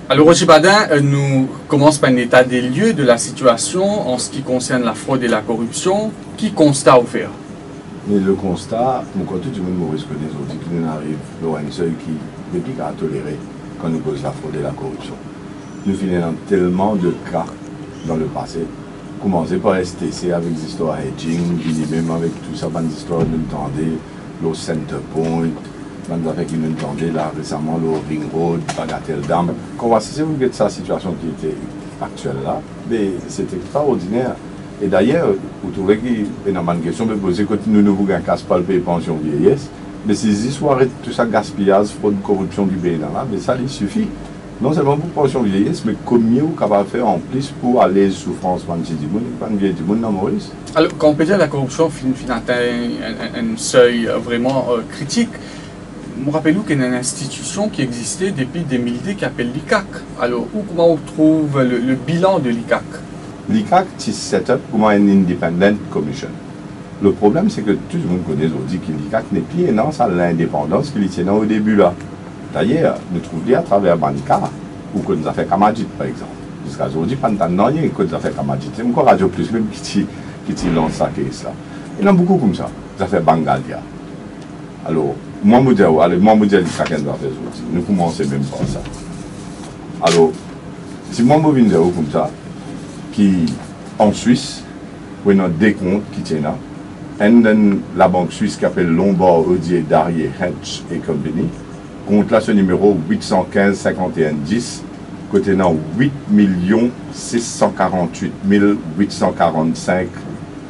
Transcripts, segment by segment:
Alors, Roger Badin nous commence par un état des lieux de la situation en ce qui concerne la fraude et la corruption. Qui constat au faire? Mais le constat, mon côté du monde Maurice connaît, on dit qu'il arrive à un seuil qui n'est plus qu'à tolérer quand nous cause la fraude et la corruption. Nous finissons tellement de cas dans le passé. Commencer par STC avec des histoires hedging, même avec tout ça, des histoires de l'entendez, le Center Point, des affaires qui nous entendaient là récemment, le Ring Road, Bagatelle Dam. Si vous regardez sa situation qui était actuelle là, mais c'était extraordinaire. Et d'ailleurs, vous trouvez qu'il y a une question de poser quand nous ne vous casse pas le pays pension vieillesse, mais ces histoires et tout ça gaspillage, fraude, corruption du pays là, mais ça il suffit. Non seulement pour pension vieillesse, mais combien vous capable de faire en plus pour aller souffrance du monde dans Maurice. Alors, quand on peut dire que la corruption atteint un seuil vraiment critique, je me rappelle qu'il y a une institution qui existait depuis des milliers qui s'appelle l'ICAC. Alors, comment on trouve le bilan de l'ICAC? L'ICAC, c'est setup comme une independent commission. Le problème, c'est que tout le monde connaît aujourd'hui que l'ICAC n'est plus non, ça l'indépendance qu'il était au début là. D'ailleurs, nous trouvons à travers Banca, ou que nous avons fait Kamadjit par exemple. Jusqu'à aujourd'hui, pas de temps, il que nous avons fait Kamadjit. C'est encore Radio Plus, même qui lance ça, là. Il y en a beaucoup comme ça. Nous avons fait Bangalia. Alors, moi, je dis l'ICAC doit faire aujourd'hui. Nous commençons même par ça. Alors, si moi, je viens de comme ça, qui en Suisse, où il y a des comptes qui tiennent là, et la banque suisse qui s'appelle Lombard, Odier, Darrier, Hench et Company, compte là ce numéro 815 51 10, côté là 8 648 845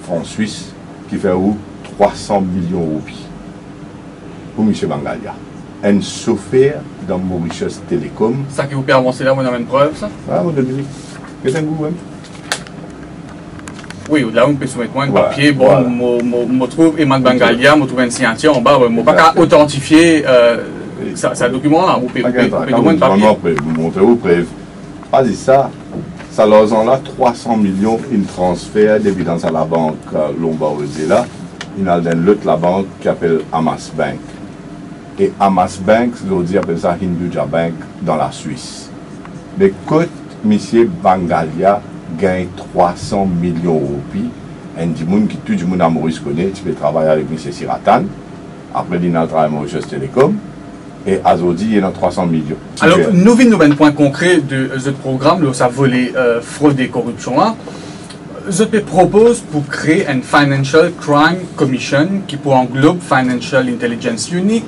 francs suisses, qui fait où 300 millions de roupies. Pour M. Bangalia. Un chauffeur dans Mauritius Telecom. Ça qui vous permet d'avancer là, vous avez une preuve, ça? Ah, mon Dominique. Qu'est-ce que vous avez? Oui, là, on peut soumettre un papier. Bon, je trouve Eman Bangalia, je trouve un signature en bas, je ne peux pas authentifier ce document-là. Vous pouvez donner un papier. Vous montrez vos preuves. Pas dit ça. Ça leur en a 300 millions in transfert d'évidence à la banque Lombard là. Il a l'autre la banque qui s'appelle Amas Bank. Et Amas Bank, l'autre appelle ça Hinduja Bank dans la Suisse. Mais quand M. Bangalia gagne 300 millions de roupies, tout le monde à Maurice connaît, tu peux travailler avec M. Siratan, après il a travaillé à Mauritius Telecom, et aujourd'hui il y a 300 millions. Alors, nous venons d'un point concret de ce programme, là, ça volet fraude et corruption là. ZP propose pour créer une Financial Crime Commission qui pour englobe Financial Intelligence Unit,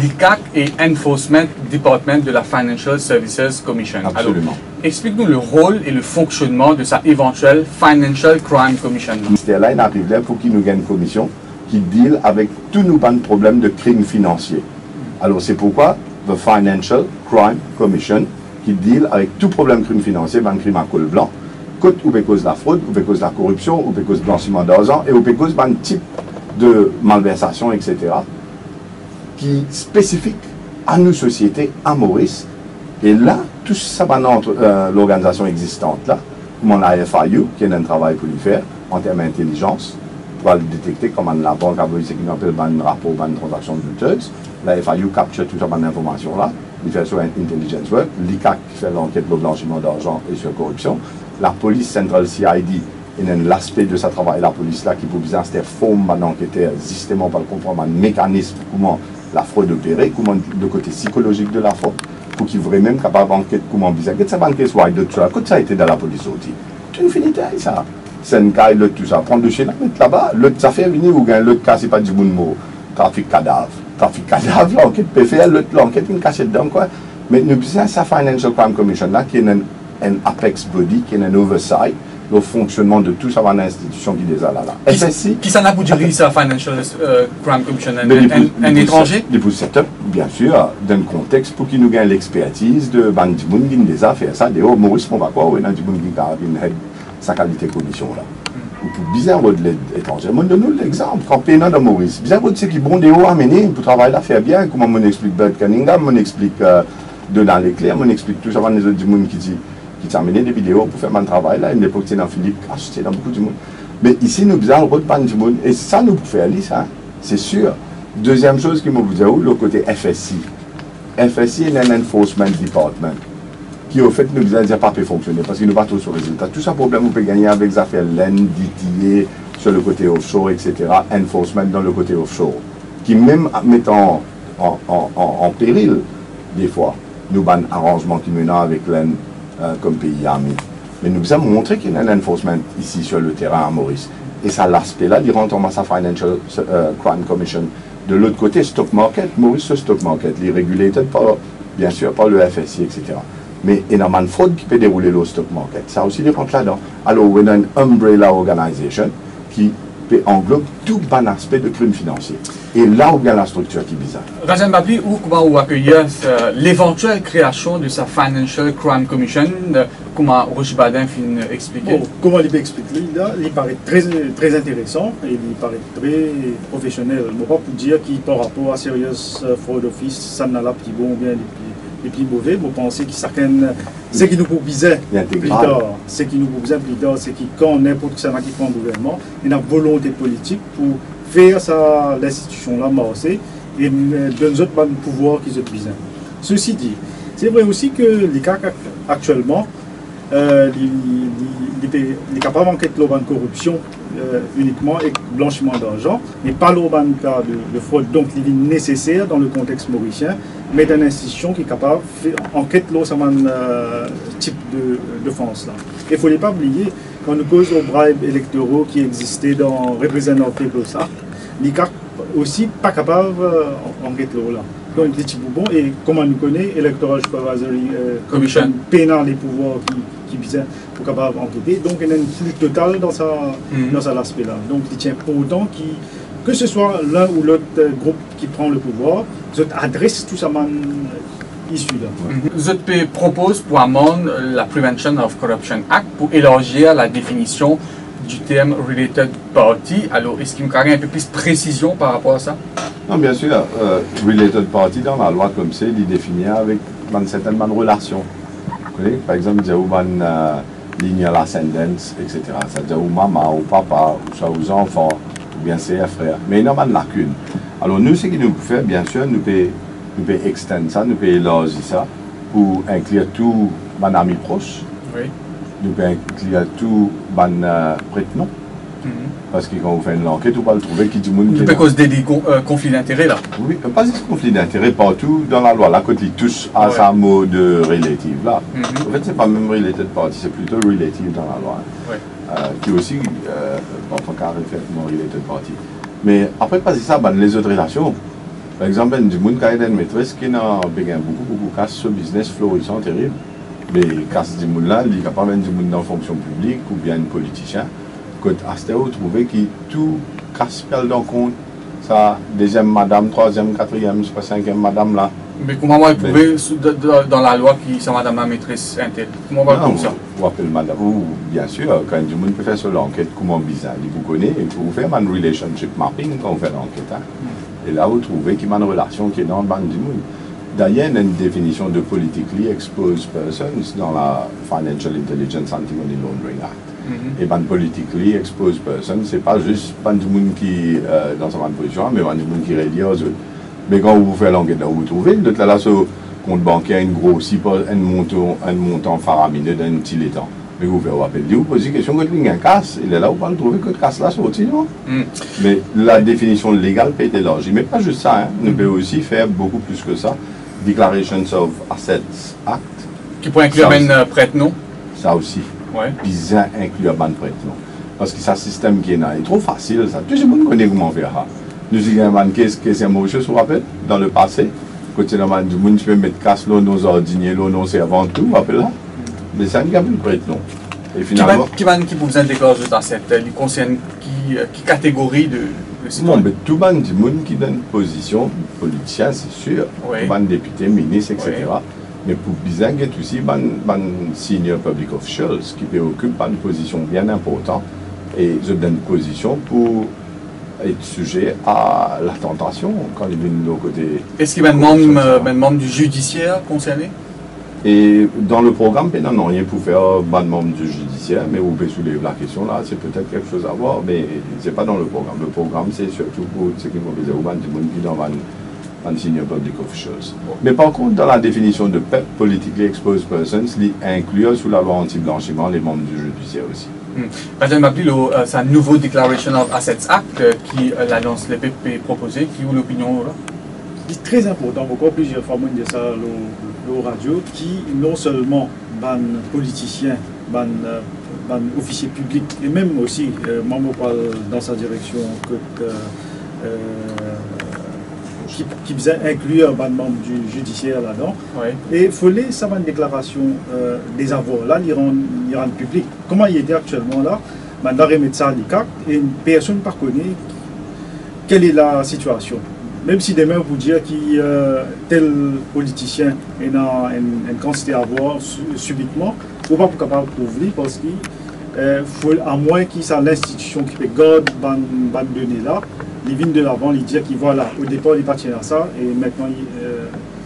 l'ICAC et Enforcement Department de la Financial Services Commission. Absolument. Alors, explique-nous le rôle et le fonctionnement de sa éventuelle Financial Crime Commission. Le ministère là, il arrive là pour qu'il nous gagne une commission qui deal avec tous nos problèmes de crimes financiers. Alors c'est pourquoi the Financial Crime Commission qui deal avec tout problème de crime financier, un crime à col blanc. Ou peut cause de la fraude, ou peut cause de la corruption, ou peut cause de blanchiment d'argent, et ou peut cause d'un type de malversation, etc. qui est spécifique à nos sociétés, à Maurice. Et là, tout ça va dans l'organisation existante, là, comme la FIU, qui a un travail pour lui faire, en termes d'intelligence, pour le détecter comme la banque a voulu, c'est qu'il appelle un rapport, une transaction douteuse. La FIU capture toute cette information là, il fait sur un intelligence work, l'ICAC qui fait l'enquête sur le blanchiment d'argent et sur la corruption, la police centrale CID, il y a l'aspect de ce travail, la police là qui pour bien c'était forme d'enquêteur, justement pour comprendre un mécanisme, comment la fraude opérait, comment le côté psychologique de la fraude, pour qu'il soit même capable d'enquêter comment bizarre. Qu'est-ce que ça va enquêter soit d'autres choses, quand ça a été dans la police aussi, tu infinité ça. C'est un cas, l'autre tout ça, prendre de chez là, mettre là-bas, l'autre ça fait venir ou gain, l'autre cas c'est pas du bon mot, trafic cadavre, l'enquête peut faire, l'autre l'enquête une cachette dedans quoi. Mais nous avons sa Financial Crime Commission là qui est un apex body, qui est un oversight, le fonctionnement de tout ça dans l'institution qui les a là. SSI. Qui s'en a pour diriger sa Financial Crime Commission? Un étranger? Des setup, bien sûr, d'un contexte pour qu'il nous gagne l'expertise de Bandimoun qui les a fait ça. D'ailleurs, Maurice, on va quoi, ou Bandimoun qui a sa qualité commission là. Ou pour bizarre de l'aide étrangère. Moi, donne-nous l'exemple. Quand on est dans Maurice, bizarre de ce qui est bon des hauts à mener pour travailler là, faire bien. Comment on explique Bert Cunningham, on explique Delan Leclerc, on explique tout ça, les autres du monde qui t'a amené des vidéos pour faire mon travail là. Une époque, c'était dans Philippe, c'était dans beaucoup de monde. Mais ici, nous faisons le rôle de du monde. Et ça, nous pouvons faire ça, c'est sûr. Deuxième chose qui m'a vous dit, le côté FSI. FSI est un Enforcement Department. qui au fait nous disent pas peut fonctionner parce qu'il nous pas trop sur le résultat. Tout ça problème vous pouvez gagner avec les affaires LEN, DTA sur le côté offshore, etc. Enforcement dans le côté offshore, qui même mettant en péril des fois nous ban arrangement qui menant avec l'EN comme pays ami. Mais nous avons montré qu'il y a un enforcement ici sur le terrain à Maurice. Et ça l'aspect là, il rentre en sa Financial Crime Commission. De l'autre côté, stock market, Maurice ce stock market, il est régulé bien sûr par le FSI, etc. Mais il y a une fraude qui peut dérouler le stock market. Ça aussi rentre là-dedans. Alors, on a une umbrella organisation qui peut englobe tout bon aspect de crime financier. Et là, on a la structure qui est bizarre. Rajan Babli, comment vous accueillez l'éventuelle création de sa Financial Crime Commission, comment Roger Badin finit expliquer? Bon, comment il peut expliquer là, il paraît très intéressant et il paraît très professionnel. Je ne pas pour dire qu'il par rapport à Serious Fraud Office, ça n'a pas petit bon ou bien les plus mauvais. Vous pensez que ce qui nous proposait plus tard, ce qui nous proposait plus tard, c'est que quand n'importe qui qui prend le gouvernement, il y a une volonté politique pour faire l'institution là marcher et donner autres pouvoir qu'ils ont besoin. Ceci dit, c'est vrai aussi que les cas actuellement, il est capable d'enquêter la corruption uniquement et blanchiment d'argent, mais pas le cas de fraude. Donc, il est nécessaire dans le contexte mauricien, mais d'une institution qui est capable d'enquêter ce type de défense là. Il ne faut pas oublier, quand nous cause aux bribes électoraux qui existaient dans représentatifs de ça, les cas aussi pas capable d'enquêter là. Donc, les petits boubons, et comme on nous connaît, Electoral Supervisory Commission pénal les pouvoirs qui visent pour capable d'enquêter. Donc, il y a une flux totale dans cet aspect-là. Donc, il tient pour autant que ce soit l'un ou l'autre groupe qui prend le pouvoir, ils adressent tout ça issu là. Je propose pour amende la Prevention of Corruption Act pour élargir la définition du terme related party. Alors, est-ce qu'il me paraît un peu plus de précision par rapport à ça? Non, bien sûr, related party dans la loi comme c'est, il est défini avec certaines relations. Par exemple, il y a une lignal ascendance, etc. Ça veut dire ou maman, ou papa, ou soit aux enfants, ou bien ses frères. Mais il y a une lacune. Alors, nous, ce qu'il nous fait, bien sûr, nous pouvons extendre ça, nous pouvons élargir ça pour inclure tous mes amis proches. Oui. Nous pouvons inclure tous mes prête-noms. Parce que quand vous faites une enquête, vous ne pouvez pas le trouver qui dit monde. Il peut causer des conflits d'intérêts là. Oui, pas des conflits d'intérêts partout dans la loi. Là, quand ils touchent à sa mode relative là. En fait, c'est pas même related party, c'est plutôt relative dans la loi. Qui aussi, enfin, carrément related party. Mais après, pas ça, les autres relations. Par exemple, du monde qui a une maîtresse qui a beaucoup casse ce business florissant terrible. Mais casse du monde là, il est capable de du monde dans la fonction publique ou bien un politicien. Quand Astéo trouvé que tout casse dans compte, ça, deuxième madame, troisième, quatrième, cinquième madame là. Mais comment on va prouver dans la loi qui c'est madame la maîtresse interne? Comment on va prouver ça? Vous appelez madame, ou bien sûr, quand du monde peut faire sur l'enquête, comment bizarre, il vous connaît, il faut faire un relationship mapping quand vous faites l'enquête. Et là, vous trouvez qu'il y a une relation qui est dans le bande du monde. D'ailleurs, il y a une définition de politically exposed persons dans la Financial Intelligence Anti-Money Laundering Act. Et ban politically exposed person, c'est pas juste pas du monde qui dans sa bonne position, mais pas du monde qui rédige aux autres. Mais quand vous faites l'enquête là, vous trouvez, d'autres là, sur compte bancaire, une grosse, un montant faramineux d'un petit étang. Mais vous faites appel, vous posez une question, quand il y a un casse, il est là, vous pouvez trouver que le casse là sorti, non? Mais la définition légale peut être élargie. Mais pas juste ça, hein. Nous pouvons aussi faire beaucoup plus que ça. Declarations of Assets Act. Qui pourrait inclure un prête-nom? Ça aussi. Ouais. Bizarre inclure un prête-nom. Parce que ce système qui est là est trop facile, ça. Tout le monde connaît comment faire ça. Nous avons une caisse qui est mauvaise, vous vous rappelez, dans le passé. Quand il y a du monde qui peut mettre casse là, nos ordiniers, nos servants, tout, vous rappelez là. Mais ça n'y a pas de prête-nom. Et finalement. Qui vous a déclaré dans cette. Il concerne qui catégorie de. Non, mais tout le monde qui donne position, politicien, c'est sûr, tout le monde député, ministre, etc. Mais pour bizarre, il y a aussi des senior public officials qui occupent une position bien importante et ils ont une position pour être sujet à la tentation quand ils viennent de l'autre côté. Est-ce qu'il y a un membre du judiciaire concerné? Et dans le programme, non, rien pour faire un membre du judiciaire, mais vous pouvez soulever la question là, c'est peut-être quelque chose à voir, mais ce n'est pas dans le programme. Le programme, c'est surtout pour ce qui me disait, du monde qui dans and senior public officials. Mais par contre, dans la définition de PEP, Politically Exposed Persons, il inclut sous la loi anti-blanchiment les membres du judiciaire aussi. Madame Mabli, c'est un nouveau Declaration of Assets Act qui l'annonce le PP proposé, qui ou l'opinion là? C'est très important, encore plusieurs fois, moi, de ça, le radio, qui non seulement ban politiciens, ban officiers publics, et même aussi, moi, je parle dans sa direction, qui faisait inclure un membre du judiciaire là-dedans. Ouais. Et il fallait ça une déclaration des avoirs. Là, l'Iran public. Comment il était actuellement là? Maintenant, remettre ça à l'ICAC et une personne ne connaît quelle est la situation. Même si demain vous dire que tel politicien a une quantité à avoir subitement, vous ne pouvez pas capable de prouver parce que faut, à moins qu'il soit l'institution qui peut garder ces données là, il vient de l'avant, il dit qu'il voilà, au départ il appartient à ça et maintenant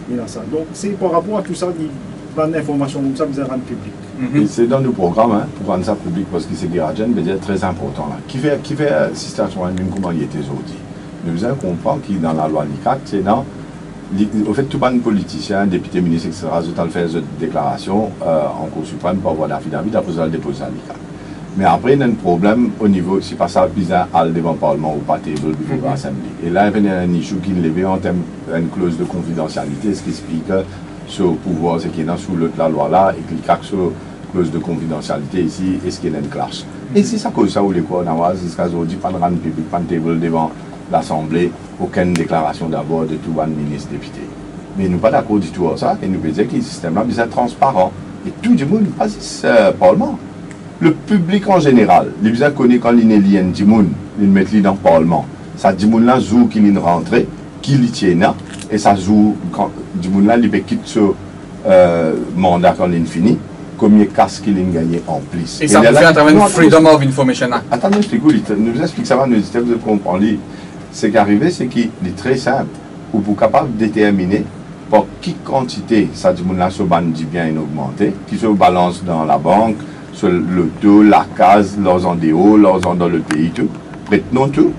il a ça. Donc c'est par rapport à tout ça, il y a une information comme ça, vous allez rendre public. C'est dans nos programmes hein, pour rendre ça public parce que c'est très important là. Qui fait situation même comment il était aujourd'hui. Nous avons compris que dans la loi LICAC, c'est dans au fait tout le politicien, député, ministre, etc. Ils ont fait une déclaration en Cour suprême pour avoir d'affidavit, après ça le déposer à l'ICAC. Mais après, il y a un problème au niveau, si pas ça, bizarre, à devant le Parlement ou pas, table, ou l'Assemblée. Et là, il y a un issue qui est levé en termes d'une clause de confidentialité, ce qui explique sur le pouvoir, c'est qu'il y a sous la loi là, et qu'il y a sur clause de confidentialité ici, est-ce qu'il y a une clash. Et si ça cause ça, ou les quoi, on a jusqu'à aujourd'hui, pas de rendre public, pas de table devant l'Assemblée, aucune déclaration d'abord de tout le ministre député. Mais nous ne sommes pas d'accord du tout à ça, et nous disons que le système là est transparent. Et tout le monde passe ce Parlement. Le public en général, les gens connaissent quand il y a un monde, ils mettent dans le Parlement. Ça dit là joue qu'il est rentré, qu'il y tient, et ça joue quand du monde là il quitte ce mandat quand il est fini, combien de casques qu'il a gagné en plus. Et ça peut faire à travers le Freedom of Information Act. Attendez, nous explique ça, nous vous comprendre. Ce qui est arrivé, c'est qu'il est très simple. Vous êtes capable de déterminer par quelle quantité ça dit là ce ban du bien est augmenté, qui se balance dans la banque, sur le taux, la case, leurs en déo, leurs en dans le pays, tout. Maintenant tout,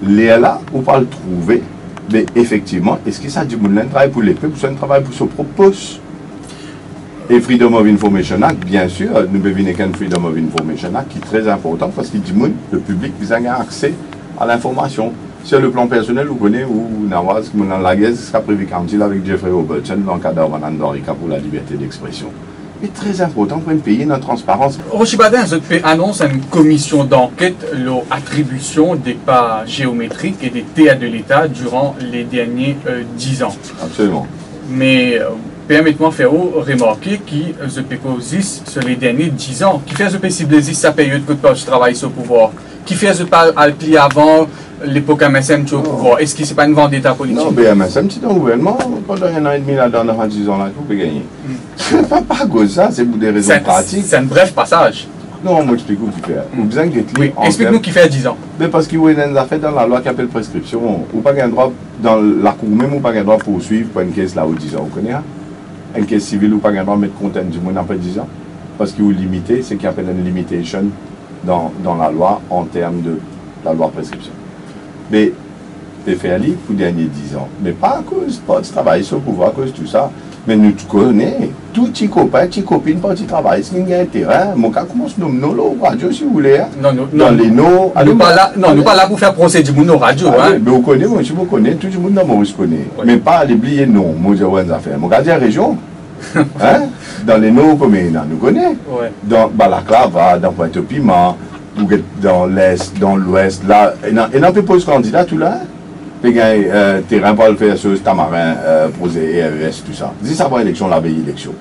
les là, on va le trouver. Mais effectivement, est-ce que ça dit que travaille pour les peuples, ou un travail pour se propose? Et Freedom of Information Act, bien sûr, nous devons qu'un Freedom of Information Act qui est très important parce qu'il dit que le public a accès à l'information. Sur le plan personnel, vous connaissez, ou Nawaz, dans la guerre, jusqu'à Privy Council avec Jeffrey Robertson, dans le cadre d'Andorika pour la liberté d'expression. C'est très important pour un pays dans la transparence. Rochibadin, je annonce une commission d'enquête l'attribution des pas géométriques et des théâtres de l'État durant les derniers 10 ans. Absolument. Mais permettez-moi de faire remarquer que je peux causer sur les derniers 10 ans. Qui fait ce cible sa période que tu travailles sur le pouvoir? Qui fait ce pas à plier avant l'époque MSM au pouvoir? Est-ce que ce n'est pas une vendetta politique? Non, mais MSM, c'est un gouvernement. Pendant un an et demi, là, dans 10 ans, là, vous pouvez gagner. Pas à cause de ça, c'est pour des raisons pratiques. C'est un bref passage. Non, moi, explique vous qui fait. Vous besoin de oui, explique-nous qui fait 10 ans. Mais parce qu'il y a une affaire dans la loi qui appelle prescription. Ou pas un droit, dans la cour même, ou pas un droit poursuivre pour une caisse là où 10 ans. Vous connaissez? Une caisse civile ou pas un droit mettre compte du monde après 10 ans. Parce qu'il est limité, c'est ce qu'il appelle une limitation dans la loi en termes de la loi prescription. Mais c'est fait aller pour les derniers 10 ans. Mais pas à cause de travail sur le pouvoir, à cause de tout ça. Mais nous connaissons, tous les copains, les copines, quand ils travaillent, c'est qu'il y a un terrain. Mon cas commence nous mener au radio si vous voulez. Non, dans les noms. Nous ne pas là pour faire procès du monde au radio. Mais vous connaissez, moi, si vous connaissez, tout le monde dans mon connaît. Mais pas oublier non, moi, j'ai une affaire. Mon cas, la région. Dans les noms, comme nous connaissons. Dans Balaclava, dans Pointe-au-Piment, dans l'Est, dans l'Ouest, là. Et on peut poser candidat tout là. Il y a un terrain pour le faire sur Tamarin, poser ERS, tout ça. Si ça va élection, la veille élection.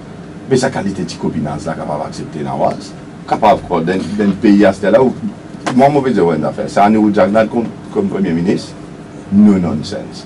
Mais sa qualité de copinage, là, capable d'accepter Nawaz, capable d'un pays à ce là où, moi, je vais dire une affaire. C'est un Oudou Jagnat comme Premier ministre. No nonsense.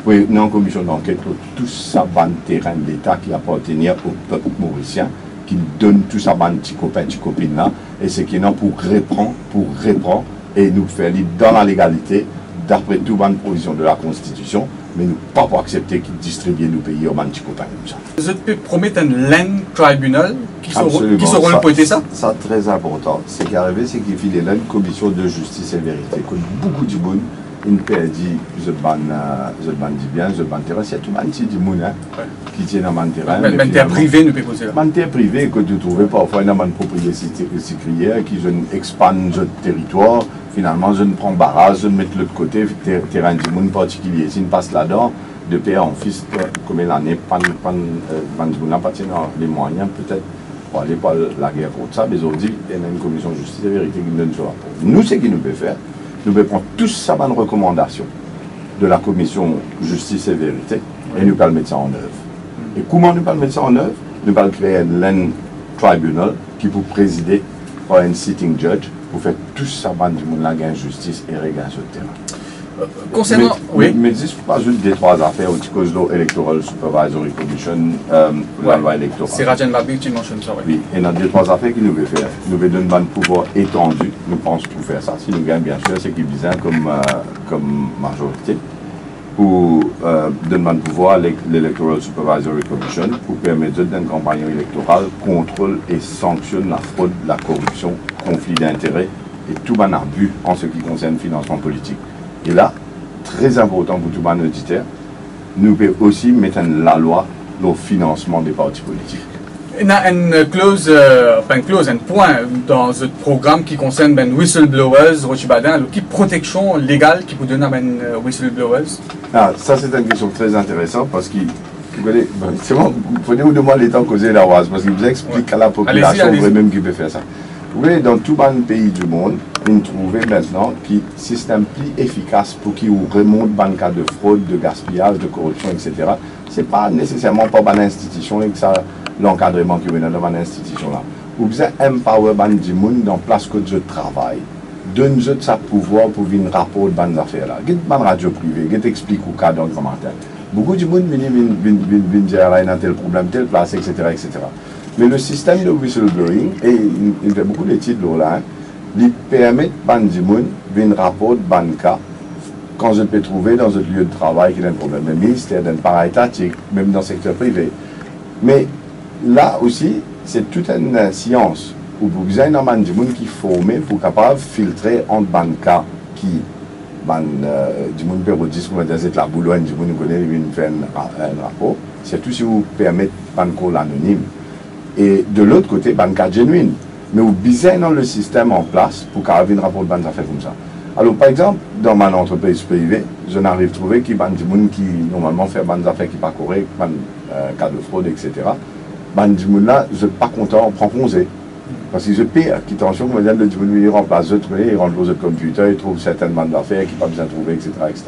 Oui, dans la commission d'enquête, tout ça va terrain de l'État qui appartenait au peuple mauricien, qui donne tout ça va petit copain, petit copine là, et c'est qui est pour reprendre, et nous faire dans la légalité, d'après toute bonne provision de la Constitution, mais nous ne pouvons pas accepter qu'ils distribuent nos pays aux petits copains comme ça. Je peux promettre un land tribunal qui sera le pointer ça? Ça, très important. Ce qui est arrivé, c'est qu'il y a une commission de justice et vérité, que beaucoup de monde une perdit, je ban dit bien, je ban terrain, c'est tout le monde qui moun, qui tient dans le terrain. Mais terre privé, nous peut poser là. Terre privé que tu trouves parfois dans une propriété sécrière qui je expande le territoire, finalement je ne prends barrage, je mets de l'autre côté, terrain du monde particulier. Si on passe là-dedans, de père en fils, comme l'année, pas les moyens peut-être pour aller par la guerre contre ça, mais aujourd'hui, il y a une commission de justice et vérité qui nous donne ce rapport. Nous, ce qu'il nous peut faire, nous pouvons prendre tous ces bonnes recommandations de la commission justice et vérité et nous pouvons mettre ça en œuvre. Et comment nous pouvons mettre ça en œuvre? Nous pouvons créer un land tribunal qui peut présider par un sitting judge pour faire tout ça du monde la gain justice et régler sur le terrain. Concernant, mais dis pas juste des trois affaires au cause de Electoral Supervisory Commission, la loi électorale. C'est Rajan Babi qui mentionne ça, oui. Et dans des trois affaires qu'il nous veut faire, nous veut donner un pouvoir étendu, nous pensons pour faire ça. Si nous gagnons bien sûr, c'est qu'il vient comme majorité, pour donner un pouvoir à l'Electoral Supervisory Commission pour permettre d'une campagne électorale, contrôle et sanctionne la fraude, la corruption, conflit d'intérêts et tout un abus en ce qui concerne le financement politique. Et là, très important pour tout le monde auditeur, nous pouvons aussi mettre la loi au financement des partis politiques. Il y a une clause, un point dans ce programme qui concerne les whistleblowers, qui protection légale qui peut donner à les whistleblowers. Ah, ça c'est une question très intéressante parce que c'est bon, prenez-vous de moi les temps causer la oise parce qu'il vous explique à la population même qui peut faire ça. Vous voyez, dans tout le pays du monde, vous trouvez maintenant un système plus efficace pour qu'il remonte les cas de fraude, de gaspillage, de corruption, etc. Ce n'est pas nécessairement par une institution et que ça l'encadrement qui est dans une institution là. Vous avez empower les gens dans la place que je travaille. Donne-eux sa pouvoir pour venir rapporter les affaires là. Vous avez une radio privée, vous expliquez au cas dans le commentaire. Beaucoup de gens viennent dire qu'il y a tel problème, telle place, etc. etc. Mais le système de whistleblowing, et il fait beaucoup d'études là, il permet à les gens de venir rapporter les cas quand je peux trouver dans un lieu de travail qu'il y a un problème. Le ministère d'un para-étatique, même dans le secteur privé. Mais là aussi, c'est toute une science où vous avez des gens qui sont formés pour capable filtrer entre les cas qui du monde pérodiste, comme c'est la Boulogne, du monde connaît, il fait un rapport. C'est tout si vous permettez de call anonyme. Et de l'autre côté, un cas genuine. Mais vous bisez dans le système en place pour qu'il y ait un rapport de bonnes affaires comme ça. Alors, par exemple, dans ma entreprise privée, je n'arrive à trouver qu'il y a des gens qui normalement font des bonnes affaires qui ne sont pas correctes, des cas de fraude, etc. Des gens là, je ne suis pas content, on prend congé. Parce que je paye, qui attention, comme on dit, ils remplacent d'autres, ils rentrent dans le computer, ils trouvent certaines bandes d'affaires qu'ils n'ont pas besoin de trouver, etc. etc.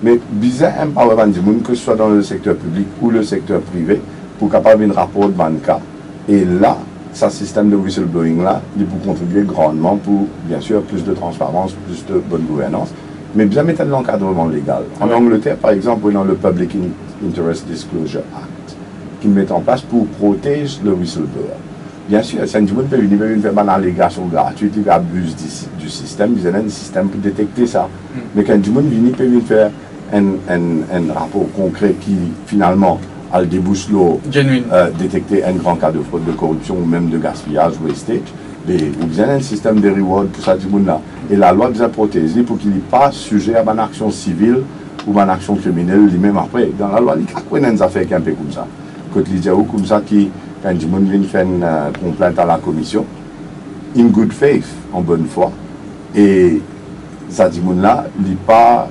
Mais bizarre, empower des gens, que ce soit dans le secteur public ou le secteur privé, pour capable un rapport de banca. Et là, ce système de whistleblowing là, il peut contribuer grandement pour, bien sûr, plus de transparence, plus de bonne gouvernance, mais bien mettre de l'encadrement légal. En Angleterre, par exemple, dans le Public Interest Disclosure Act, qui met en place pour protéger le whistleblower. Bien sûr, si un peut venir faire une allégation gratuite, il abuse du système, il y a un système pour détecter ça. Mais quand un vient peut venir faire un rapport concret qui, finalement, a le débouche détecter un grand cas de fraude, de corruption ou même de gaspillage, wastage, vous avez un système de reward pour ça, là. Et la loi vous a protégé pour qu'il n'est pas sujet à une action civile ou une action criminelle, lui-même après. Dans la loi, il y a des affaires qui sont un peu comme ça. Quand il y a comme ça qui, quand il vient faire une complainte à la commission, in good faith, en bonne foi, et ça dit là, il n'y a pas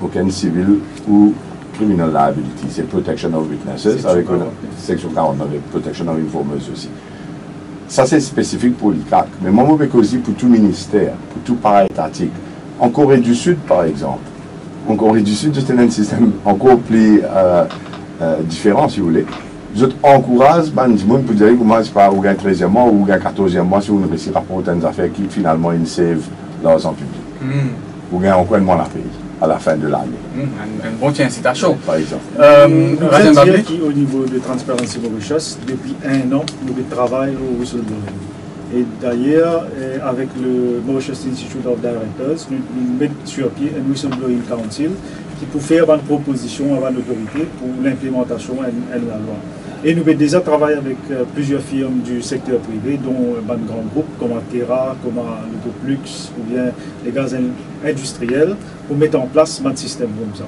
aucun civil ou criminal liability, c'est protection of witnesses, avec une section 49, protection of informers aussi. Ça c'est spécifique pour l'ICAC, mais moi je veux aussi pour tout ministère, pour tout para-étatique. En Corée du Sud par exemple, en Corée du Sud, c'est un système encore plus différent si vous voulez. Je encourage les gens pour dire que moi je pas ou un 13e mois ou un 14e mois si vous réussissez à rapporter des affaires qui finalement ils savent l'argent public. Ou bien encore un mois la paye à la fin de l'année. Un bon incitation. Par exemple. Vous dire qu'au niveau de Transparency Mauritius, depuis 1 an, nous travaillons au whistleblowing. Et d'ailleurs, avec le Mauritius Institute of Directors, nous mettons sur pied un whistleblowing council qui peut faire une proposition à l'autorité pour l'implémentation de la loi. Et nous avons déjà travaillé avec plusieurs firmes du secteur privé, dont un grand groupe comme Terra, comme le groupe Lux ou bien les gaz industriels, pour mettre en place un système comme ça.